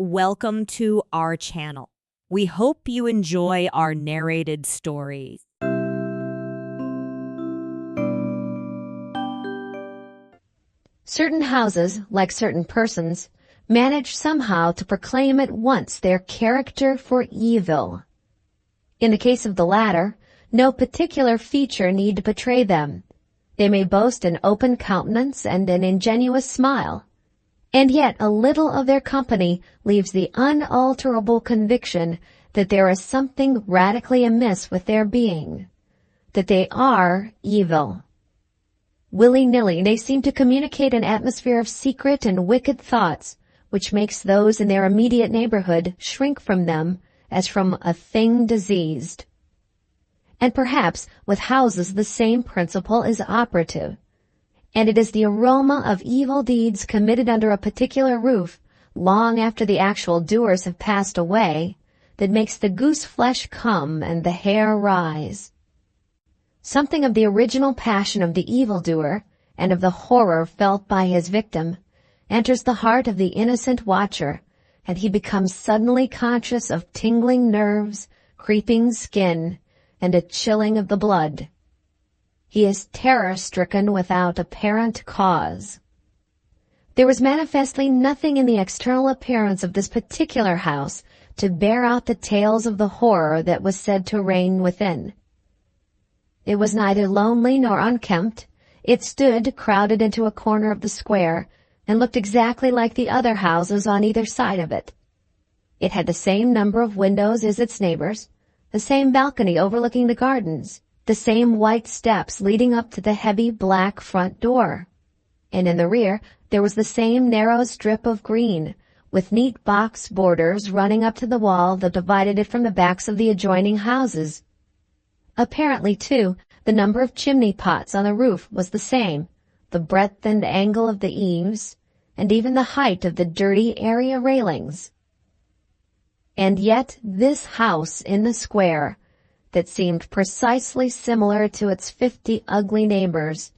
welcome to our channel. We hope you enjoy our narrated stories. Certain houses, like certain persons, manage somehow to proclaim at once their character for evil. In the case of the latter, no particular feature need betray them. They may boast an open countenance and an ingenuous smile, and yet a little of their company leaves the unalterable conviction that there is something radically amiss with their being, that they are evil. Willy-nilly, they seem to communicate an atmosphere of secret and wicked thoughts, which makes those in their immediate neighborhood shrink from them as from a thing diseased. And perhaps with houses the same principle is operative, and it is the aroma of evil deeds committed under a particular roof, long after the actual doers have passed away, that makes the goose flesh come and the hair rise. Something of the original passion of the evildoer, and of the horror felt by his victim, enters the heart of the innocent watcher, and he becomes suddenly conscious of tingling nerves, creeping skin, and a chilling of the blood. He is terror-stricken without apparent cause. There was manifestly nothing in the external appearance of this particular house to bear out the tales of the horror that was said to reign within. It was neither lonely nor unkempt. It stood crowded into a corner of the square, and looked exactly like the other houses on either side of it. It had the same number of windows as its neighbors, the same balcony overlooking the gardens, the same white steps leading up to the heavy black front door. And in the rear there was the same narrow strip of green, with neat box borders running up to the wall that divided it from the backs of the adjoining houses. Apparently, too, the number of chimney pots on the roof was the same, the breadth and angle of the eaves, and even the height of the dirty area railings. And yet this house in the square, that seemed precisely similar to its 50 ugly neighbors,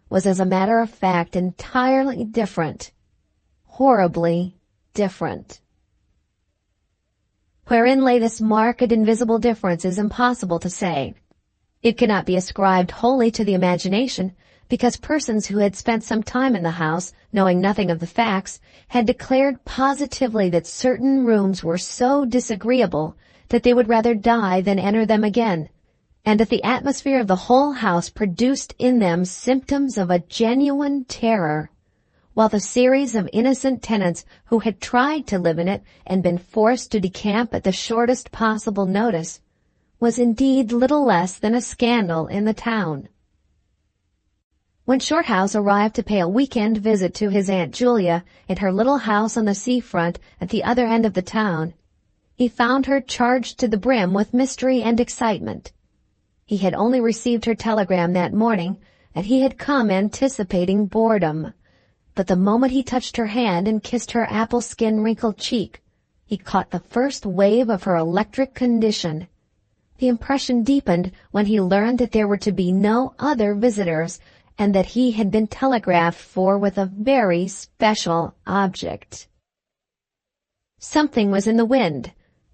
was as a matter of fact entirely different, horribly different. Wherein lay this marked invisible difference is impossible to say. It cannot be ascribed wholly to the imagination, because persons who had spent some time in the house, knowing nothing of the facts, had declared positively that certain rooms were so disagreeable that they would rather die than enter them again, and that the atmosphere of the whole house produced in them symptoms of a genuine terror, while the series of innocent tenants who had tried to live in it and been forced to decamp at the shortest possible notice was indeed little less than a scandal in the town. When Shorthouse arrived to pay a weekend visit to his Aunt Julia at her little house on the seafront at the other end of the town, he found her charged to the brim with mystery and excitement. He had only received her telegram that morning, and he had come anticipating boredom. But the moment he touched her hand and kissed her apple-skin wrinkled cheek, he caught the first wave of her electric condition. The impression deepened when he learned that there were to be no other visitors, and that he had been telegraphed for with a very special object. Something was in the wind,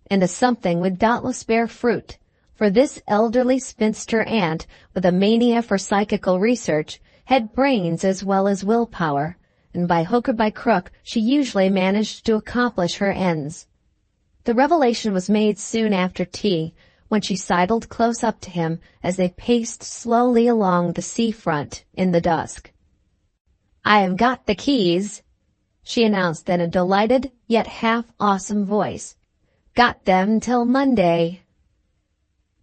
and the something would doubtless bear fruit, for this elderly spinster aunt, with a mania for psychical research, had brains as well as willpower, and by hook or by crook she usually managed to accomplish her ends. The revelation was made soon after tea, when she sidled close up to him as they paced slowly along the seafront in the dusk. "I have got the keys," she announced in a delighted yet half-awesome voice. "Got them till Monday."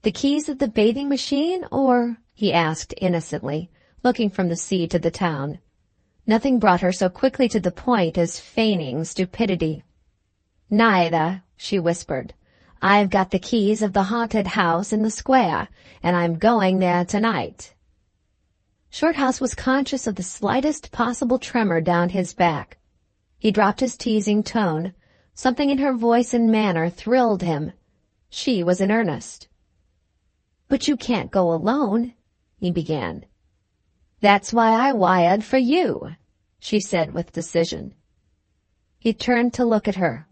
"The keys of the bathing machine, or?" he asked innocently, looking from the sea to the town. Nothing brought her so quickly to the point as feigning stupidity. "Neither," she whispered. "I've got the keys of the haunted house in the square, and I'm going there tonight." Shorthouse was conscious of the slightest possible tremor down his back. He dropped his teasing tone. Something in her voice and manner thrilled him. She was in earnest. "But you can't go alone," he began. "That's why I wired for you," she said with decision. He turned to look at her.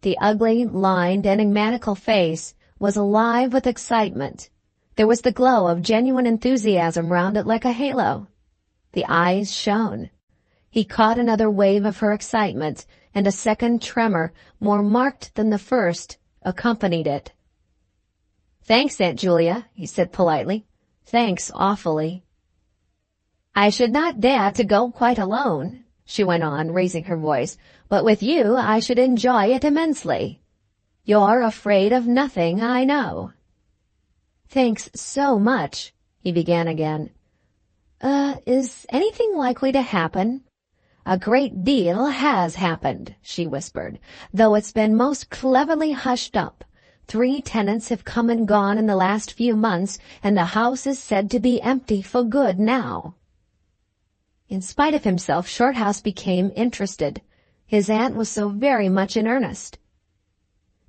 The ugly, lined, enigmatical face was alive with excitement. There was the glow of genuine enthusiasm round it like a halo. The eyes shone. He caught another wave of her excitement, and a second tremor, more marked than the first, accompanied it. "Thanks, Aunt Julia," he said politely. "Thanks awfully." "I should not dare to go quite alone," she went on, raising her voice, "but with you I should enjoy it immensely. You're afraid of nothing, I know." "Thanks so much," he began again. Is anything likely to happen?" "A great deal has happened," she whispered, "though it's been most cleverly hushed up. 3 tenants have come and gone in the last few months, and the house is said to be empty for good now." In spite of himself, Shorthouse became interested. His aunt was so very much in earnest.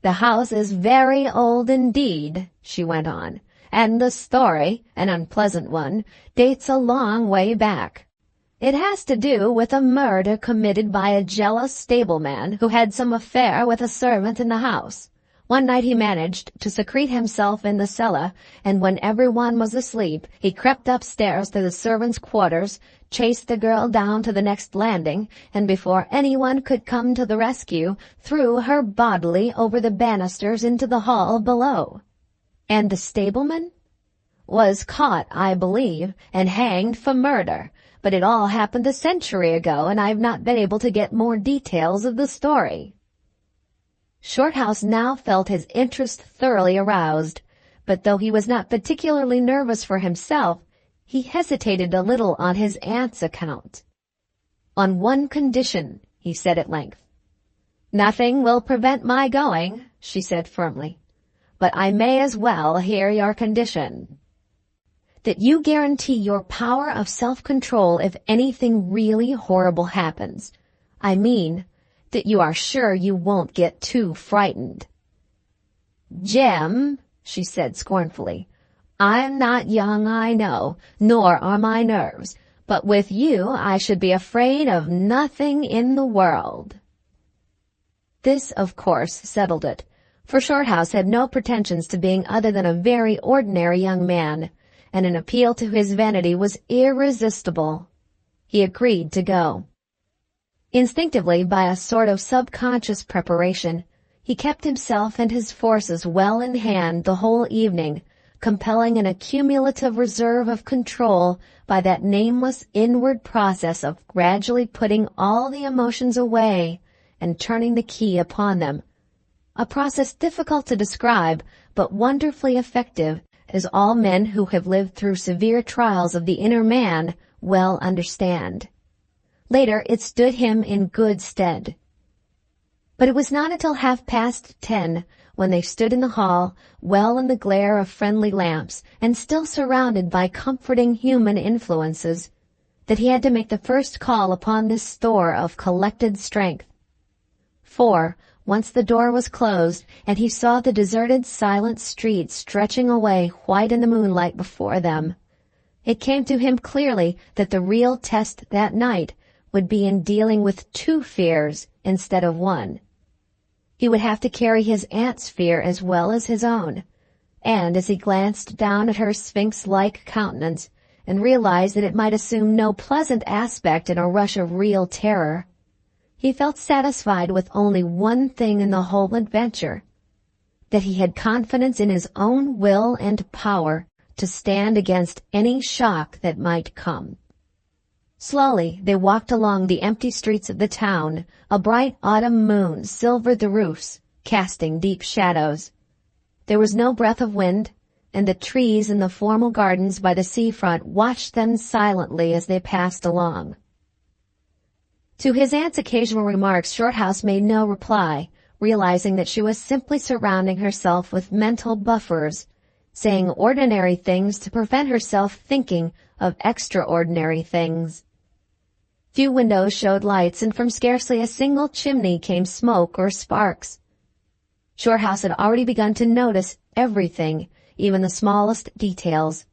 "The house is very old indeed," she went on, "and the story, an unpleasant one, dates a long way back. It has to do with a murder committed by a jealous stableman who had some affair with a servant in the house. One night he managed to secrete himself in the cellar, and when everyone was asleep, he crept upstairs to the servants' quarters, chased the girl down to the next landing, and before anyone could come to the rescue, threw her bodily over the banisters into the hall below. And the stableman was caught, I believe, and hanged for murder, but it all happened a century ago, and I've not been able to get more details of the story." Shorthouse now felt his interest thoroughly aroused, but though he was not particularly nervous for himself, he hesitated a little on his aunt's account. "On one condition," he said at length. "Nothing will prevent my going," she said firmly, "but I may as well hear your condition." "That you guarantee your power of self-control if anything really horrible happens. I mean, that you are sure you won't get too frightened." "Jem," she said scornfully, "I'm not young, I know, nor are my nerves, but with you I should be afraid of nothing in the world." This, of course, settled it, for Shorthouse had no pretensions to being other than a very ordinary young man, and an appeal to his vanity was irresistible. He agreed to go. Instinctively, by a sort of subconscious preparation, he kept himself and his forces well in hand the whole evening, compelling an accumulative reserve of control by that nameless inward process of gradually putting all the emotions away and turning the key upon them, a process difficult to describe but wonderfully effective, as all men who have lived through severe trials of the inner man well understand. Later it stood him in good stead. But it was not until 10:30, when they stood in the hall, well in the glare of friendly lamps, and still surrounded by comforting human influences, that he had to make the first call upon this store of collected strength. For, once the door was closed, and he saw the deserted, silent street stretching away white in the moonlight before them, it came to him clearly that the real test that night would be in dealing with 2 fears instead of 1. He would have to carry his aunt's fear as well as his own, and as he glanced down at her sphinx-like countenance and realized that it might assume no pleasant aspect in a rush of real terror, he felt satisfied with only one thing in the whole adventure, that he had confidence in his own will and power to stand against any shock that might come. Slowly they walked along the empty streets of the town. A bright autumn moon silvered the roofs, casting deep shadows. There was no breath of wind, and the trees in the formal gardens by the seafront watched them silently as they passed along. To his aunt's occasional remarks, Shorthouse made no reply, realizing that she was simply surrounding herself with mental buffers, saying ordinary things to prevent herself thinking of extraordinary things. Few windows showed lights, and from scarcely a single chimney came smoke or sparks. Shorthouse had already begun to notice everything, even the smallest details.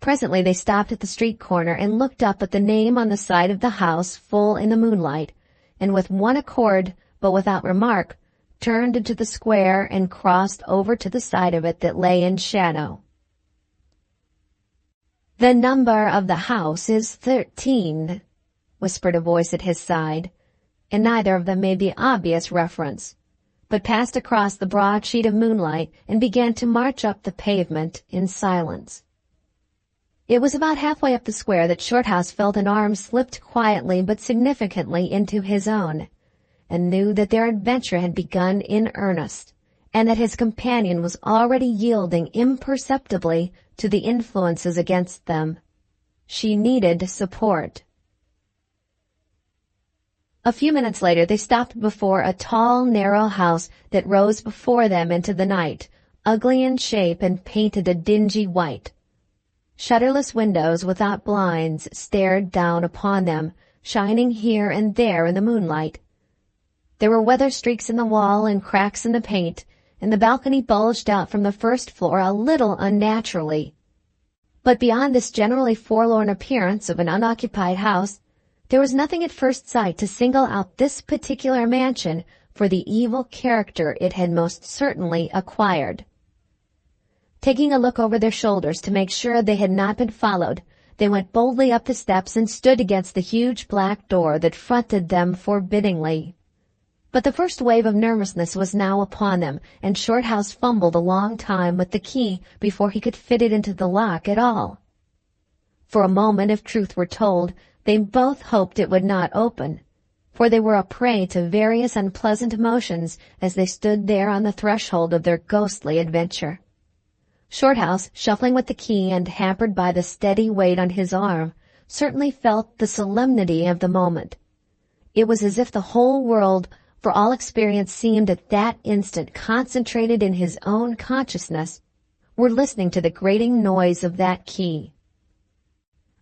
Presently they stopped at the street corner and looked up at the name on the side of the house full in the moonlight, and with one accord, but without remark, turned into the square and crossed over to the side of it that lay in shadow. "The number of the house is 13, whispered a voice at his side, and neither of them made the obvious reference, but passed across the broad sheet of moonlight and began to march up the pavement in silence. It was about halfway up the square that Shorthouse felt an arm slipped quietly but significantly into his own, and knew that their adventure had begun in earnest, and that his companion was already yielding imperceptibly to the influences against them. She needed support. A few minutes later they stopped before a tall, narrow house that rose before them into the night, ugly in shape and painted a dingy white. Shutterless windows without blinds stared down upon them, shining here and there in the moonlight. There were weather streaks in the wall and cracks in the paint, and the balcony bulged out from the first floor a little unnaturally. But beyond this generally forlorn appearance of an unoccupied house, there was nothing at first sight to single out this particular mansion for the evil character it had most certainly acquired. Taking a look over their shoulders to make sure they had not been followed, they went boldly up the steps and stood against the huge black door that fronted them forbiddingly. But the first wave of nervousness was now upon them, and Shorthouse fumbled a long time with the key before he could fit it into the lock at all. For a moment, if truth were told, they both hoped it would not open, for they were a prey to various unpleasant emotions as they stood there on the threshold of their ghostly adventure. Shorthouse, shuffling with the key and hampered by the steady weight on his arm, certainly felt the solemnity of the moment. It was as if the whole world, for all experience, seemed at that instant concentrated in his own consciousness, were listening to the grating noise of that key.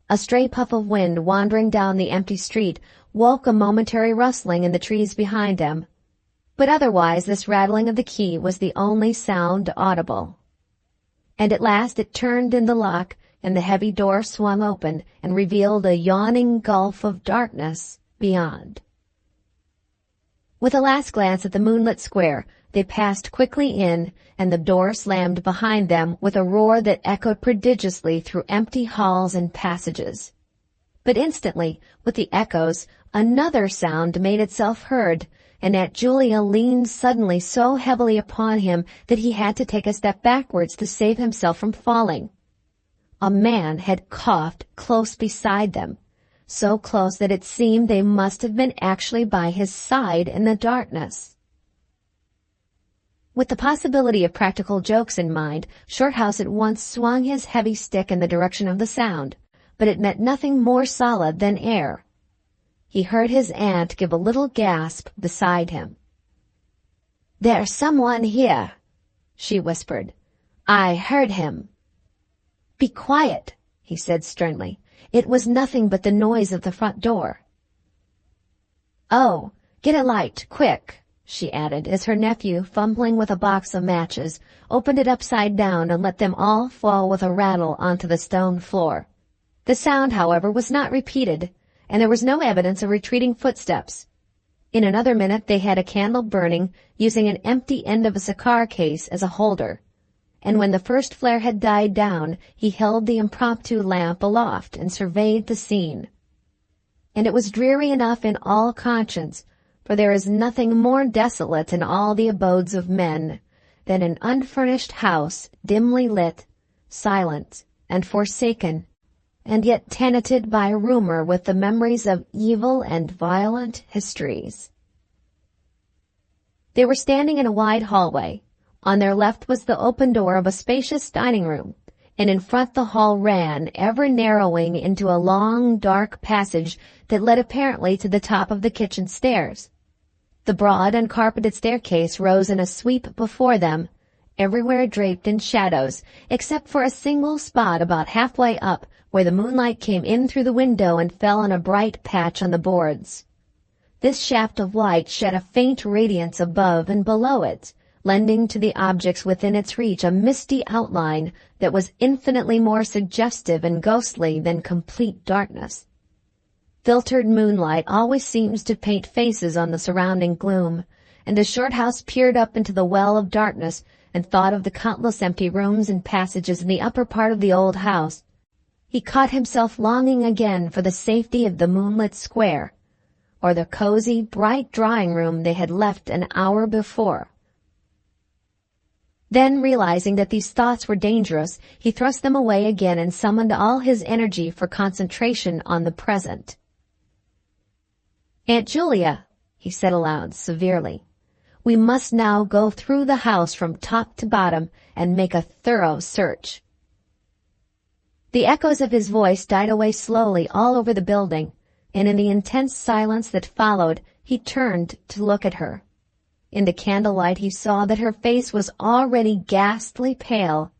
A stray puff of wind wandering down the empty street woke a momentary rustling in the trees behind them, but otherwise this rattling of the key was the only sound audible. And at last it turned in the lock, and the heavy door swung open and revealed a yawning gulf of darkness beyond. With a last glance at the moonlit square, they passed quickly in, and the door slammed behind them with a roar that echoed prodigiously through empty halls and passages. But instantly, with the echoes, another sound made itself heard, and Aunt Julia leaned suddenly so heavily upon him that he had to take a step backwards to save himself from falling. A man had coughed close beside them, so close that it seemed they must have been actually by his side in the darkness. With the possibility of practical jokes in mind, Shorthouse at once swung his heavy stick in the direction of the sound, but it met nothing more solid than air. He heard his aunt give a little gasp beside him. "There's someone here," she whispered. "I heard him." "Be quiet," he said sternly. "It was nothing but the noise of the front door." "Oh, get a light, quick," she added, as her nephew, fumbling with a box of matches, opened it upside down and let them all fall with a rattle onto the stone floor. The sound, however, was not repeated, and there was no evidence of retreating footsteps. In another minute they had a candle burning, using an empty end of a cigar case as a holder, and when the first flare had died down, he held the impromptu lamp aloft and surveyed the scene. And it was dreary enough in all conscience, for there is nothing more desolate in all the abodes of men than an unfurnished house, dimly lit, silent, and forsaken, and yet tenanted by rumor with the memories of evil and violent histories. They were standing in a wide hallway. On their left was the open door of a spacious dining room, and in front the hall ran, ever narrowing into a long, dark passage that led apparently to the top of the kitchen stairs. The broad, uncarpeted staircase rose in a sweep before them, everywhere draped in shadows, except for a single spot about halfway up, where the moonlight came in through the window and fell on a bright patch on the boards. This shaft of light shed a faint radiance above and below it, lending to the objects within its reach a misty outline that was infinitely more suggestive and ghostly than complete darkness. Filtered moonlight always seems to paint faces on the surrounding gloom, and as Shorthouse peered up into the well of darkness and thought of the countless empty rooms and passages in the upper part of the old house, he caught himself longing again for the safety of the moonlit square, or the cozy, bright drawing room they had left an hour before. Then, realizing that these thoughts were dangerous, he thrust them away again and summoned all his energy for concentration on the present. "Aunt Julia," he said aloud severely, "we must now go through the house from top to bottom and make a thorough search." The echoes of his voice died away slowly all over the building, and in the intense silence that followed, he turned to look at her. In the candlelight he saw that her face was already ghastly pale.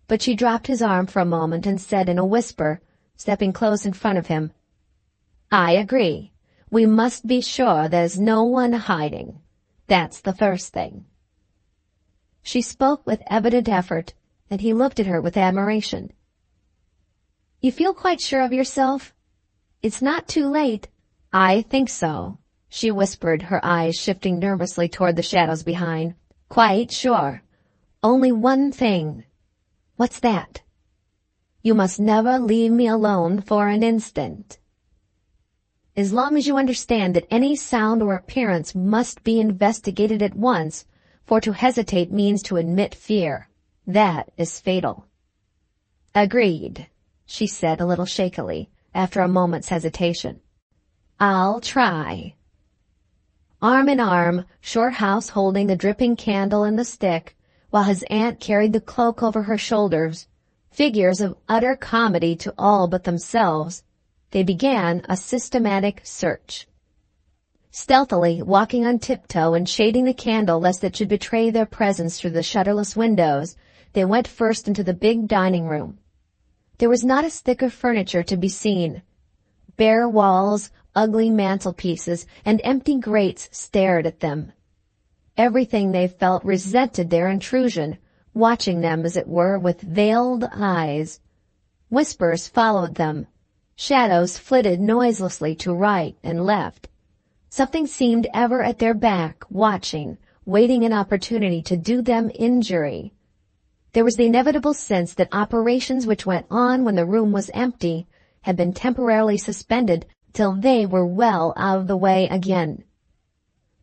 But she dropped his arm for a moment and said in a whisper, stepping close in front of him, "I agree. We must be sure there's no one hiding. That's the first thing." She spoke with evident effort, and he looked at her with admiration. "You feel quite sure of yourself? It's not too late." "I think so," she whispered, her eyes shifting nervously toward the shadows behind. "Quite sure. Only one thing." "What's that?" "You must never leave me alone for an instant." "As long as you understand that any sound or appearance must be investigated at once, for to hesitate means to admit fear. That is fatal." "Agreed," she said a little shakily, after a moment's hesitation. "I'll try." Arm in arm, Shorthouse holding the dripping candle and the stick, while his aunt carried the cloak over her shoulders, figures of utter comedy to all but themselves, they began a systematic search. Stealthily, walking on tiptoe and shading the candle lest it should betray their presence through the shutterless windows, they went first into the big dining room. There was not a stick of furniture to be seen. Bare walls, ugly mantelpieces, and empty grates stared at them. Everything they felt resented their intrusion, watching them as it were with veiled eyes. Whispers followed them. Shadows flitted noiselessly to right and left. Something seemed ever at their back, watching, waiting an opportunity to do them injury. There was the inevitable sense that operations which went on when the room was empty had been temporarily suspended till they were well out of the way again.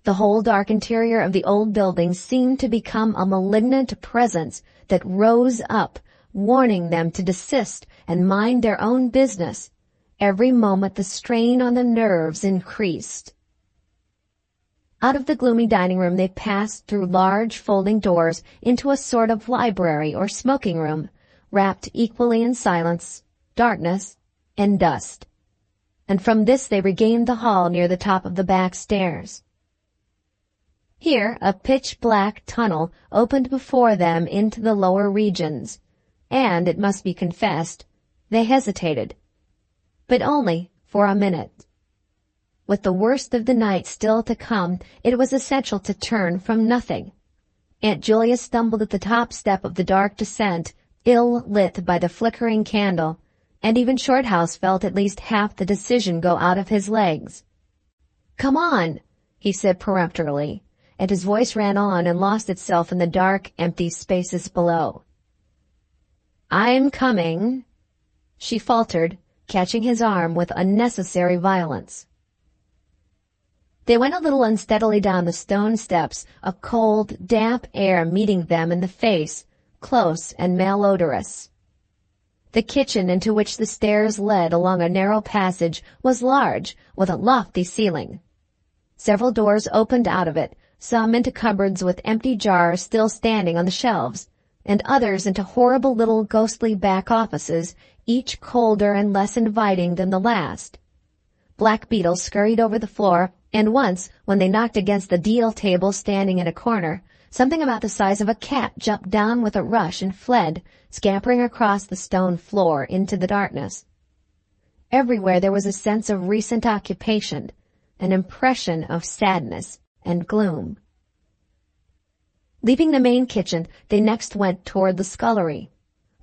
The whole dark interior of the old building seemed to become a malignant presence that rose up, warning them to desist and mind their own business. Every moment the strain on the nerves increased. Out of the gloomy dining room they passed through large folding doors into a sort of library or smoking room, wrapped equally in silence, darkness, and dust. And from this they regained the hall near the top of the back stairs. Here a pitch-black tunnel opened before them into the lower regions, and, it must be confessed, they hesitated. But only for a minute. With the worst of the night still to come, it was essential to turn from nothing. Aunt Julia stumbled at the top step of the dark descent, ill-lit by the flickering candle, and even Shorthouse felt at least half the decision go out of his legs. "Come on," he said peremptorily, and his voice ran on and lost itself in the dark, empty spaces below. "I'm coming," she faltered, catching his arm with unnecessary violence. They went a little unsteadily down the stone steps, a cold, damp air meeting them in the face, close and malodorous. The kitchen, into which the stairs led along a narrow passage, was large, with a lofty ceiling. Several doors opened out of it, some into cupboards with empty jars still standing on the shelves, and others into horrible little ghostly back offices, each colder and less inviting than the last. Black beetles scurried over the floor, and once, when they knocked against the deal table standing in a corner, something about the size of a cat jumped down with a rush and fled, scampering across the stone floor into the darkness. Everywhere there was a sense of recent occupation, an impression of sadness and gloom. Leaving the main kitchen, they next went toward the scullery.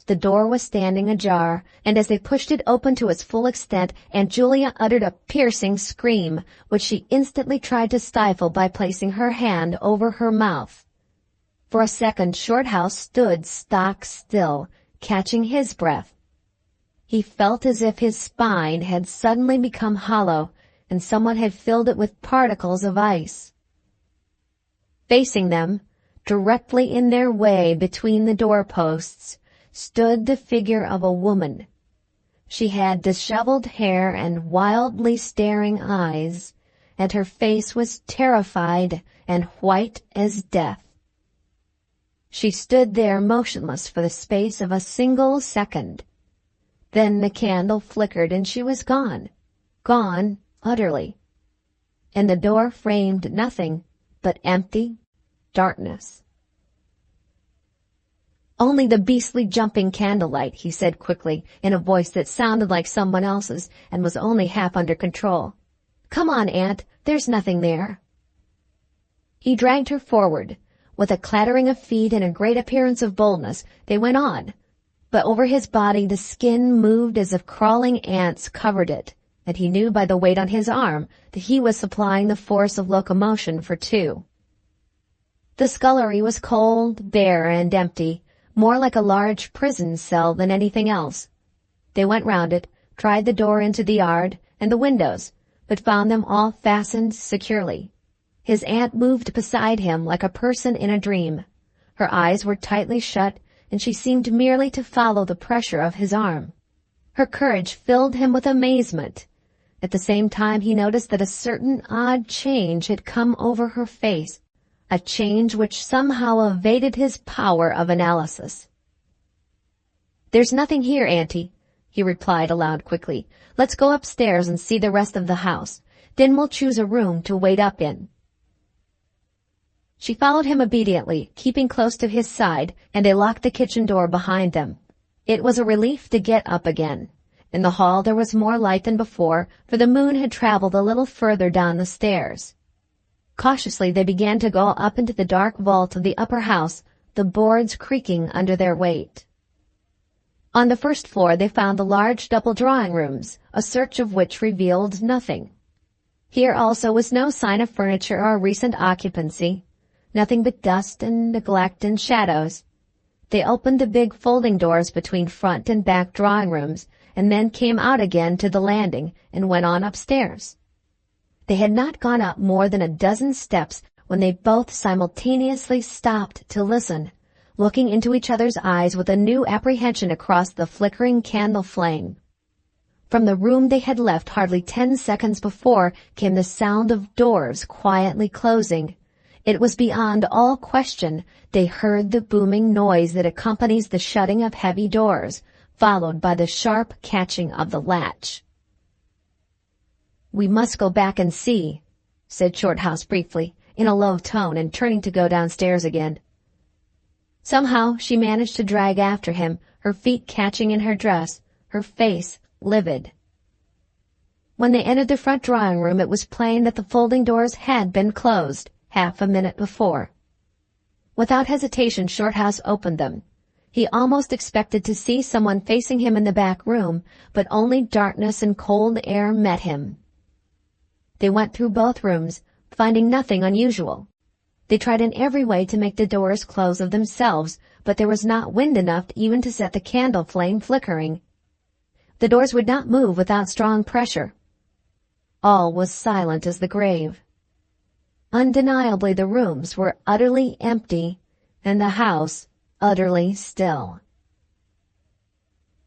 The door was standing ajar, and as they pushed it open to its full extent, Aunt Julia uttered a piercing scream, which she instantly tried to stifle by placing her hand over her mouth. For a second, Shorthouse stood stock still, catching his breath. He felt as if his spine had suddenly become hollow, and someone had filled it with particles of ice. Facing them, directly in their way between the doorposts, stood the figure of a woman. She had disheveled hair and wildly staring eyes, and her face was terrified and white as death. She stood there motionless for the space of a single second. Then the candle flickered and she was gone. Gone utterly. And the door framed nothing but empty darkness. "Only the beastly jumping candlelight," he said quickly, in a voice that sounded like someone else's and was only half under control. "Come on, Aunt, there's nothing there." He dragged her forward. With a clattering of feet and a great appearance of boldness, they went on. But over his body the skin moved as if crawling ants covered it, and he knew by the weight on his arm that he was supplying the force of locomotion for two. The scullery was cold, bare, and empty, more like a large prison cell than anything else. They went round it, tried the door into the yard and the windows, but found them all fastened securely. His aunt moved beside him like a person in a dream. Her eyes were tightly shut, and she seemed merely to follow the pressure of his arm. Her courage filled him with amazement. At the same time he noticed that a certain odd change had come over her face, a change which somehow evaded his power of analysis. "There's nothing here, Auntie," he replied aloud quickly. "Let's go upstairs and see the rest of the house. Then we'll choose a room to wait up in." She followed him obediently, keeping close to his side, and they locked the kitchen door behind them. It was a relief to get up again. In the hall there was more light than before, for the moon had traveled a little further down the stairs. Cautiously they began to go up into the dark vault of the upper house, the boards creaking under their weight. On the first floor they found the large double drawing rooms, a search of which revealed nothing. Here also was no sign of furniture or recent occupancy, nothing but dust and neglect and shadows. They opened the big folding doors between front and back drawing rooms, and then came out again to the landing and went on upstairs. They had not gone up more than a dozen steps when they both simultaneously stopped to listen, looking into each other's eyes with a new apprehension across the flickering candle flame. From the room they had left hardly 10 seconds before came the sound of doors quietly closing. It was beyond all question. They heard the booming noise that accompanies the shutting of heavy doors, followed by the sharp catching of the latch. "We must go back and see," said Shorthouse briefly, in a low tone, and turning to go downstairs again. Somehow she managed to drag after him, her feet catching in her dress, her face livid. When they entered the front drawing room it was plain that the folding doors had been closed half a minute before. Without hesitation Shorthouse opened them. He almost expected to see someone facing him in the back room, but only darkness and cold air met him. They went through both rooms, finding nothing unusual. They tried in every way to make the doors close of themselves, but there was not wind enough even to set the candle flame flickering. The doors would not move without strong pressure. All was silent as the grave. Undeniably the rooms were utterly empty, and the house utterly still.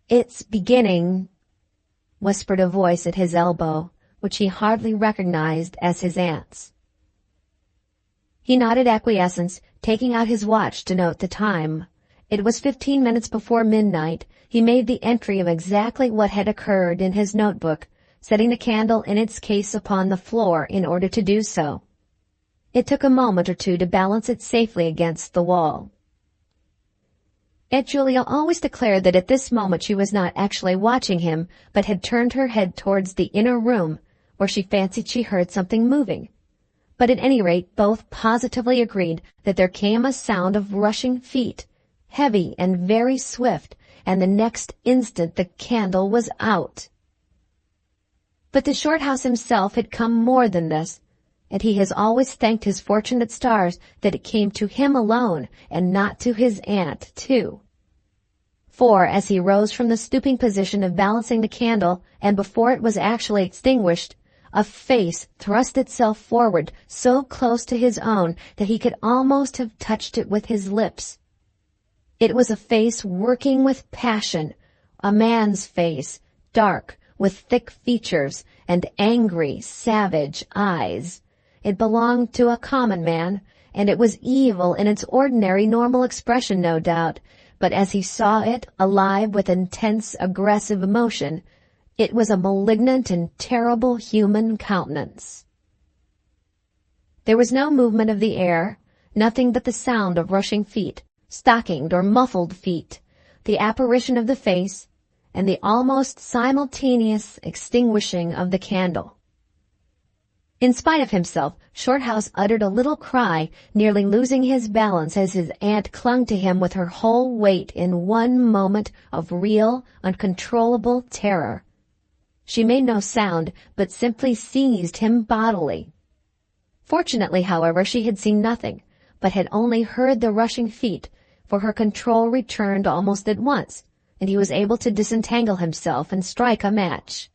"It's beginning," whispered a voice at his elbow, which he hardly recognized as his aunt's. He nodded acquiescence, taking out his watch to note the time. It was 15 minutes before midnight. He made the entry of exactly what had occurred in his notebook, setting the candle in its case upon the floor in order to do so. It took a moment or two to balance it safely against the wall. Aunt Julia always declared that at this moment she was not actually watching him, but had turned her head towards the inner room, where she fancied she heard something moving. But at any rate both positively agreed that there came a sound of rushing feet, heavy and very swift, and the next instant the candle was out. But the Shorthouse himself had come more than this, and he has always thanked his fortunate stars that it came to him alone and not to his aunt, too. For, as he rose from the stooping position of balancing the candle, and before it was actually extinguished, a face thrust itself forward so close to his own that he could almost have touched it with his lips. It was a face working with passion, a man's face, dark, with thick features and angry, savage eyes. It belonged to a common man, and it was evil in its ordinary normal expression, no doubt, but as he saw it, alive with intense, aggressive emotion, it was a malignant and terrible human countenance. There was no movement of the air, nothing but the sound of rushing feet, stockinged or muffled feet, the apparition of the face, and the almost simultaneous extinguishing of the candle. In spite of himself, Shorthouse uttered a little cry, nearly losing his balance as his aunt clung to him with her whole weight in one moment of real, uncontrollable terror. She made no sound, but simply seized him bodily. Fortunately, however, she had seen nothing, but had only heard the rushing feet, for her control returned almost at once, and he was able to disentangle himself and strike a match.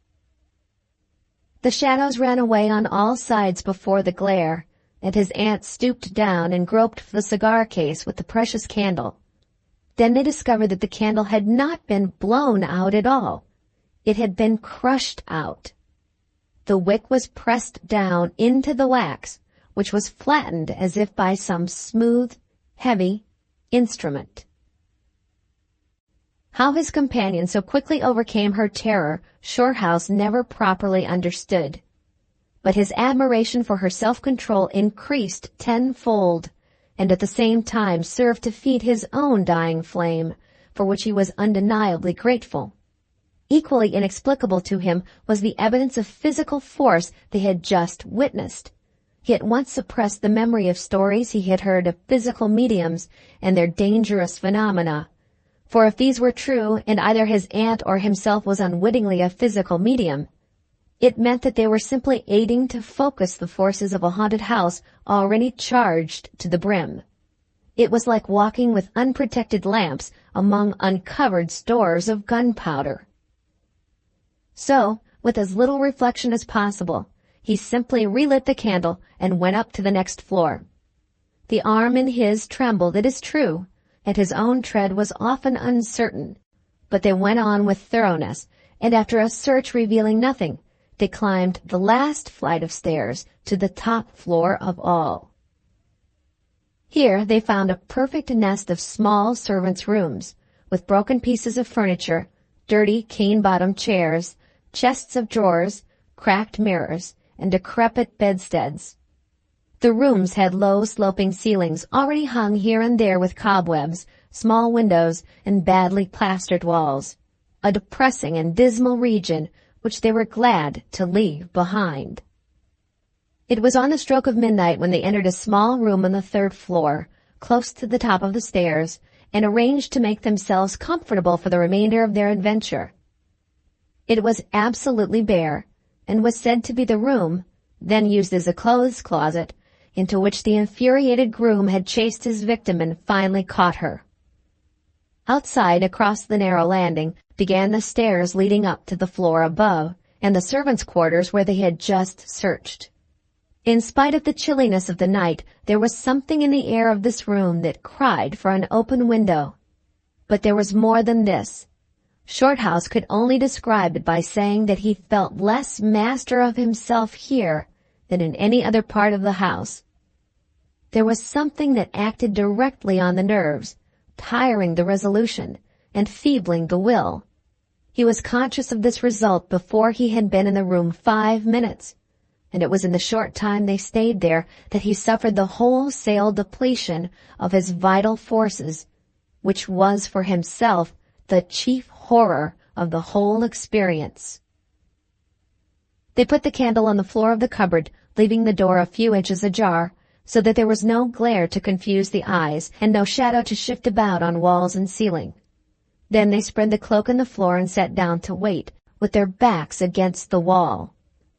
The shadows ran away on all sides before the glare, and his aunt stooped down and groped for the cigar case with the precious candle. Then they discovered that the candle had not been blown out at all. It had been crushed out. The wick was pressed down into the wax, which was flattened as if by some smooth, heavy instrument. How his companion so quickly overcame her terror, Shorthouse never properly understood. But his admiration for her self-control increased tenfold, and at the same time served to feed his own dying flame, for which he was undeniably grateful. Equally inexplicable to him was the evidence of physical force they had just witnessed. He at once suppressed the memory of stories he had heard of physical mediums and their dangerous phenomena. For if these were true, and either his aunt or himself was unwittingly a physical medium, it meant that they were simply aiding to focus the forces of a haunted house already charged to the brim. It was like walking with unprotected lamps among uncovered stores of gunpowder. So, with as little reflection as possible, he simply relit the candle and went up to the next floor. The arm in his trembled, it is true, and his own tread was often uncertain, but they went on with thoroughness, and after a search revealing nothing, they climbed the last flight of stairs to the top floor of all. Here they found a perfect nest of small servants' rooms, with broken pieces of furniture, dirty, cane-bottomed chairs, chests of drawers, cracked mirrors, and decrepit bedsteads. The rooms had low, sloping ceilings already hung here and there with cobwebs, small windows, and badly plastered walls, a depressing and dismal region which they were glad to leave behind. It was on the stroke of midnight when they entered a small room on the third floor, close to the top of the stairs, and arranged to make themselves comfortable for the remainder of their adventure. It was absolutely bare, and was said to be the room, then used as a clothes closet, into which the infuriated groom had chased his victim and finally caught her. Outside, across the narrow landing, began the stairs leading up to the floor above, and the servants' quarters where they had just searched. In spite of the chilliness of the night, there was something in the air of this room that cried for an open window. But there was more than this. Shorthouse could only describe it by saying that he felt less master of himself here than in any other part of the house. There was something that acted directly on the nerves, tiring the resolution, and feebling the will. He was conscious of this result before he had been in the room 5 minutes, and it was in the short time they stayed there that he suffered the wholesale depletion of his vital forces, which was for himself the chief horror of the whole experience. They put the candle on the floor of the cupboard, leaving the door a few inches ajar, so that there was no glare to confuse the eyes and no shadow to shift about on walls and ceiling. Then they spread the cloak on the floor and sat down to wait, with their backs against the wall.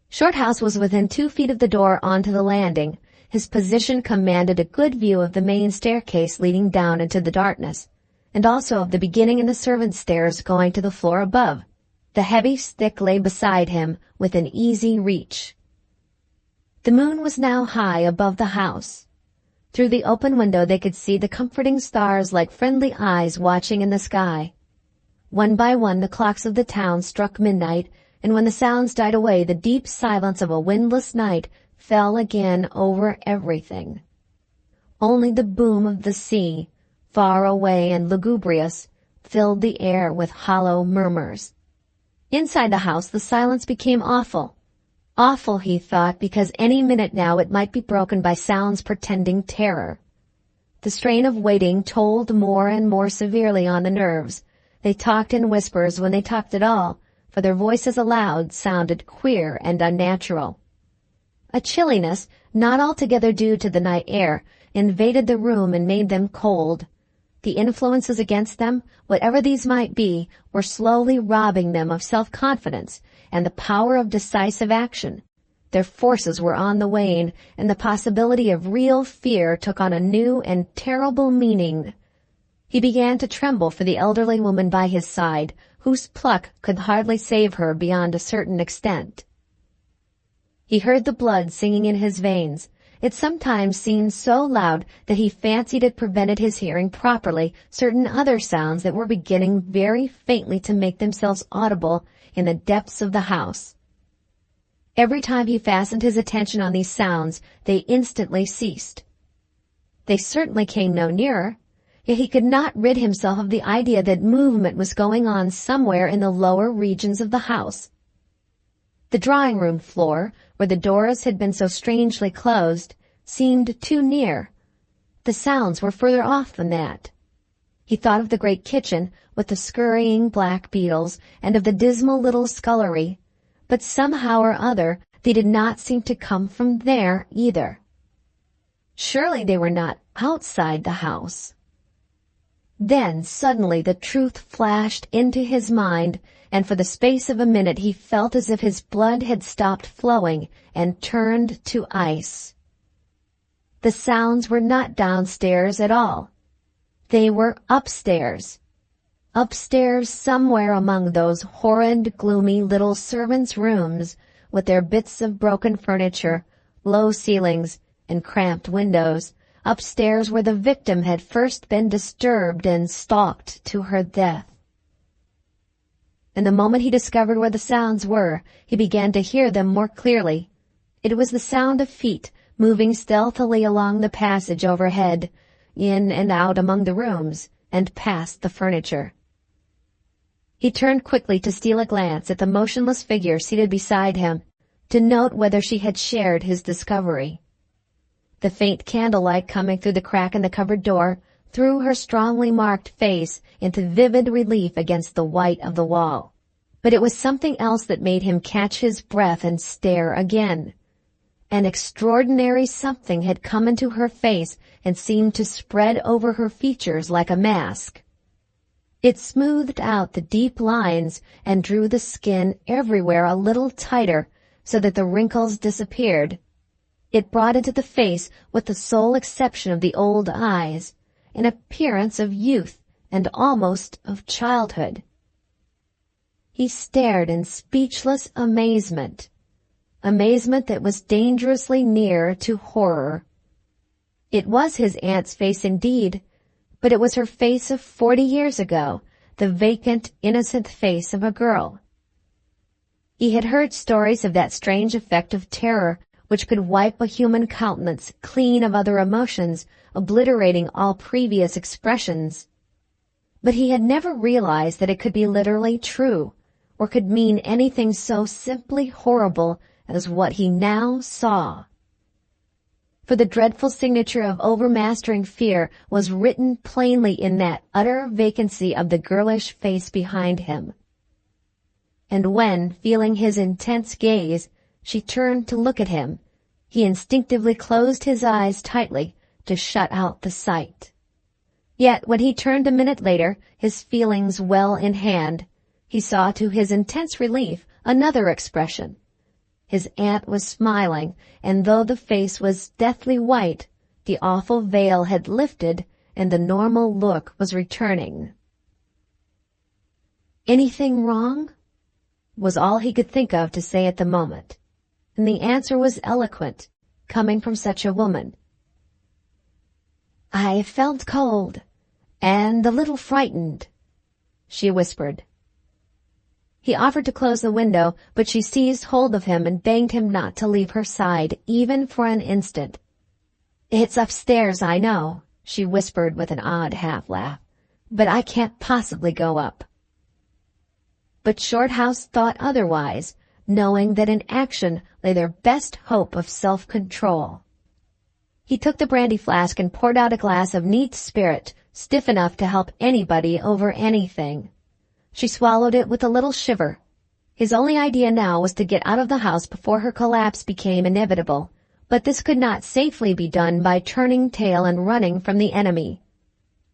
Shorthouse was within 2 feet of the door onto the landing. His position commanded a good view of the main staircase leading down into the darkness, and also of the beginning and the servants' stairs going to the floor above. The heavy stick lay beside him within easy reach. The moon was now high above the house. Through the open window they could see the comforting stars like friendly eyes watching in the sky. One by one the clocks of the town struck midnight, and when the sounds died away the deep silence of a windless night fell again over everything. Only the boom of the sea, far away and lugubrious, filled the air with hollow murmurs. Inside the house the silence became awful. Awful, he thought, because any minute now it might be broken by sounds portending terror. The strain of waiting told more and more severely on the nerves. They talked in whispers when they talked at all, for their voices aloud sounded queer and unnatural. A chilliness, not altogether due to the night air, invaded the room and made them cold. The influences against them, whatever these might be, were slowly robbing them of self-confidence and the power of decisive action. Their forces were on the wane, and the possibility of real fear took on a new and terrible meaning. He began to tremble for the elderly woman by his side, whose pluck could hardly save her beyond a certain extent. He heard the blood singing in his veins. It sometimes seemed so loud that he fancied it prevented his hearing properly certain other sounds that were beginning very faintly to make themselves audible in the depths of the house. Every time he fastened his attention on these sounds, they instantly ceased. They certainly came no nearer, yet he could not rid himself of the idea that movement was going on somewhere in the lower regions of the house. The drawing-room floor, where the doors had been so strangely closed, seemed too near. The sounds were further off than that. He thought of the great kitchen, with the scurrying black beetles, and of the dismal little scullery, but somehow or other they did not seem to come from there either. Surely they were not outside the house. Then suddenly the truth flashed into his mind, and for the space of a minute he felt as if his blood had stopped flowing and turned to ice. The sounds were not downstairs at all. They were upstairs. Upstairs somewhere among those horrid, gloomy little servants' rooms, with their bits of broken furniture, low ceilings, and cramped windows, upstairs where the victim had first been disturbed and stalked to her death. And the moment he discovered where the sounds were, he began to hear them more clearly. It was the sound of feet moving stealthily along the passage overhead, in and out among the rooms, and past the furniture. He turned quickly to steal a glance at the motionless figure seated beside him, to note whether she had shared his discovery. The faint candlelight coming through the crack in the cupboard door threw her strongly marked face into vivid relief against the white of the wall. But it was something else that made him catch his breath and stare again. An extraordinary something had come into her face and seemed to spread over her features like a mask. It smoothed out the deep lines and drew the skin everywhere a little tighter so that the wrinkles disappeared. It brought into the face, with the sole exception of the old eyes, an appearance of youth and almost of childhood. He stared in speechless amazement that was dangerously near to horror. It was his aunt's face indeed, but it was her face of 40 years ago, the vacant, innocent face of a girl. He had heard stories of that strange effect of terror which could wipe a human countenance clean of other emotions, obliterating all previous expressions. But he had never realized that it could be literally true, or could mean anything so simply horrible as what he now saw. For the dreadful signature of overmastering fear was written plainly in that utter vacancy of the girlish face behind him. And when, feeling his intense gaze, she turned to look at him, he instinctively closed his eyes tightly to shut out the sight. Yet when he turned a minute later, his feelings well in hand, he saw to his intense relief another expression. His aunt was smiling, and though the face was deathly white, the awful veil had lifted and the normal look was returning. "Anything wrong?" was all he could think of to say at the moment, and the answer was eloquent, coming from such a woman. "I felt cold, and a little frightened," she whispered. He offered to close the window, but she seized hold of him and begged him not to leave her side, even for an instant. "It's upstairs, I know," she whispered with an odd half-laugh, "but I can't possibly go up." But Shorthouse thought otherwise, knowing that in action lay their best hope of self-control. He took the brandy flask and poured out a glass of neat spirit, stiff enough to help anybody over anything. She swallowed it with a little shiver. His only idea now was to get out of the house before her collapse became inevitable, but this could not safely be done by turning tail and running from the enemy.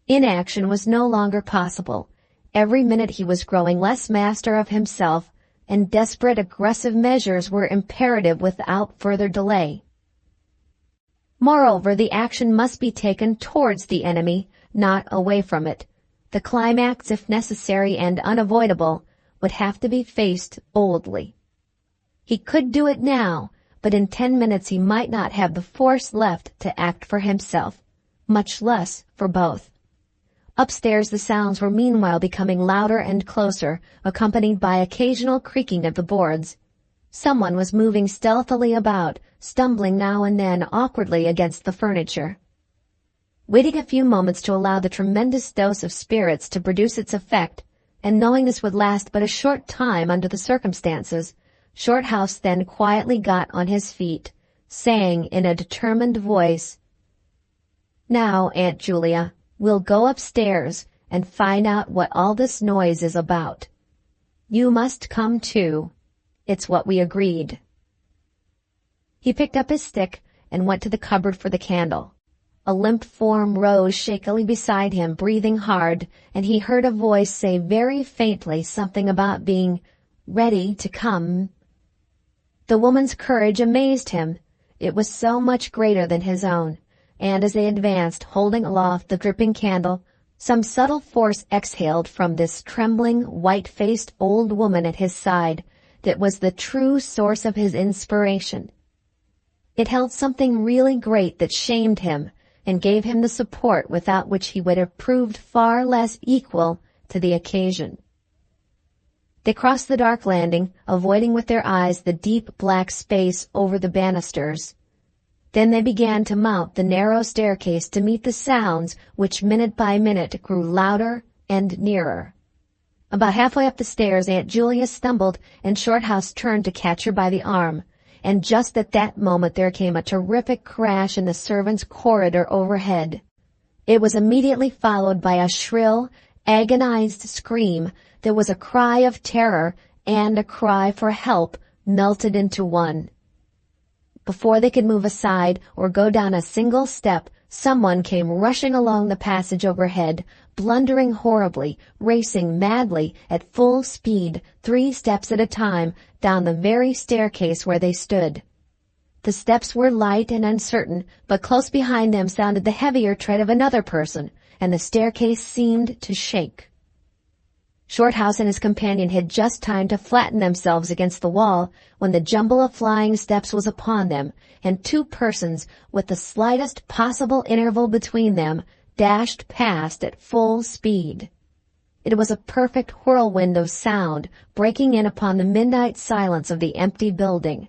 Inaction was no longer possible. Every minute he was growing less master of himself, and desperate aggressive measures were imperative without further delay. Moreover, the action must be taken towards the enemy, not away from it. The climax, if necessary and unavoidable, would have to be faced boldly. He could do it now, but in 10 minutes he might not have the force left to act for himself, much less for both. Upstairs the sounds were meanwhile becoming louder and closer, accompanied by occasional creaking of the boards. Someone was moving stealthily about, stumbling now and then awkwardly against the furniture. Waiting a few moments to allow the tremendous dose of spirits to produce its effect, and knowing this would last but a short time under the circumstances, Shorthouse then quietly got on his feet, saying in a determined voice, "Now, Aunt Julia, we'll go upstairs and find out what all this noise is about. You must come too. It's what we agreed." He picked up his stick and went to the cupboard for the candle. A limp form rose shakily beside him, breathing hard, and he heard a voice say very faintly something about being ready to come. The woman's courage amazed him. It was so much greater than his own, and as they advanced, holding aloft the dripping candle, some subtle force exhaled from this trembling, white-faced old woman at his side that was the true source of his inspiration. It held something really great that shamed him and gave him the support without which he would have proved far less equal to the occasion. They crossed the dark landing, avoiding with their eyes the deep black space over the banisters. Then they began to mount the narrow staircase to meet the sounds which minute by minute grew louder and nearer. About halfway up the stairs Aunt Julia stumbled, and Shorthouse turned to catch her by the arm, and just at that moment there came a terrific crash in the servants' corridor overhead. It was immediately followed by a shrill, agonized scream. There was a cry of terror and a cry for help melted into one. Before they could move aside or go down a single step, someone came rushing along the passage overhead, blundering horribly, racing madly at full speed, 3 steps at a time, down the very staircase where they stood. The steps were light and uncertain, but close behind them sounded the heavier tread of another person, and the staircase seemed to shake. Shorthouse and his companion had just time to flatten themselves against the wall when the jumble of flying steps was upon them, and 2 persons, with the slightest possible interval between them, dashed past at full speed. It was a perfect whirlwind of sound, breaking in upon the midnight silence of the empty building.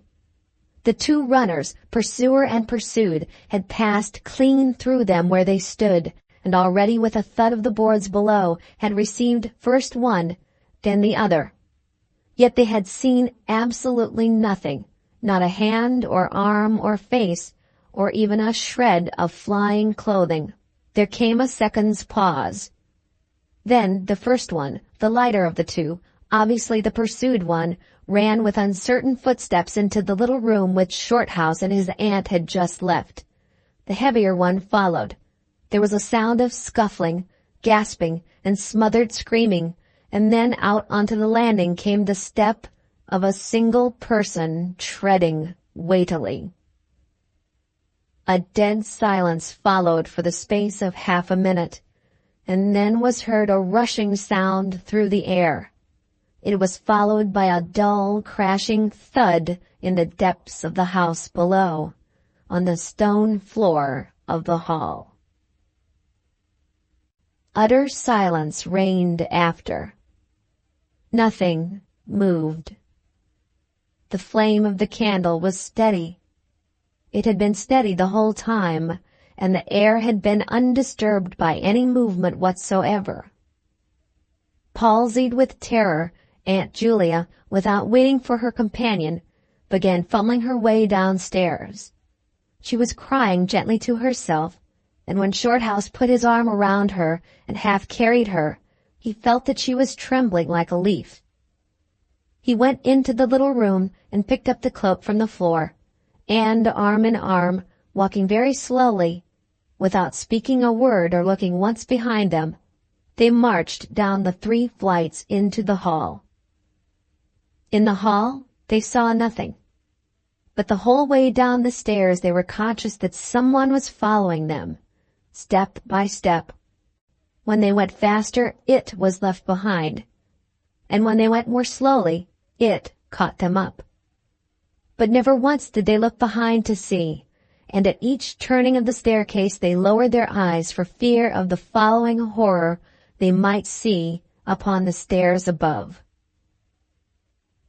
The 2 runners, pursuer and pursued, had passed clean through them where they stood, and already with a thud of the boards below had received first one, then the other. Yet they had seen absolutely nothing, not a hand or arm or face, or even a shred of flying clothing. There came a second's pause. Then the first one, the lighter of the 2, obviously the pursued one, ran with uncertain footsteps into the little room which Shorthouse and his aunt had just left. The heavier one followed. There was a sound of scuffling, gasping, and smothered screaming, and then out onto the landing came the step of a single person treading weightily. A dead silence followed for the space of half a minute, and then was heard a rushing sound through the air. It was followed by a dull, crashing thud in the depths of the house below, on the stone floor of the hall. Utter silence reigned after. Nothing moved. The flame of the candle was steady. It had been steady the whole time, and the air had been undisturbed by any movement whatsoever. Palsied with terror, Aunt Julia, without waiting for her companion, began fumbling her way downstairs. She was crying gently to herself, and when Shorthouse put his arm around her and half carried her, he felt that she was trembling like a leaf. He went into the little room and picked up the cloak from the floor, and arm in arm, walking very slowly, without speaking a word or looking once behind them, they marched down the 3 flights into the hall. In the hall, they saw nothing, but the whole way down the stairs they were conscious that someone was following them, step by step. When they went faster, it was left behind, and when they went more slowly, it caught them up. But never once did they look behind to see, and at each turning of the staircase they lowered their eyes for fear of the following horror they might see upon the stairs above.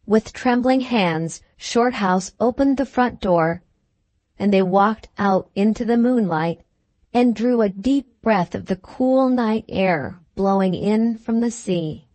With trembling hands, Shorthouse opened the front door, and they walked out into the moonlight and drew a deep breath of the cool night air blowing in from the sea.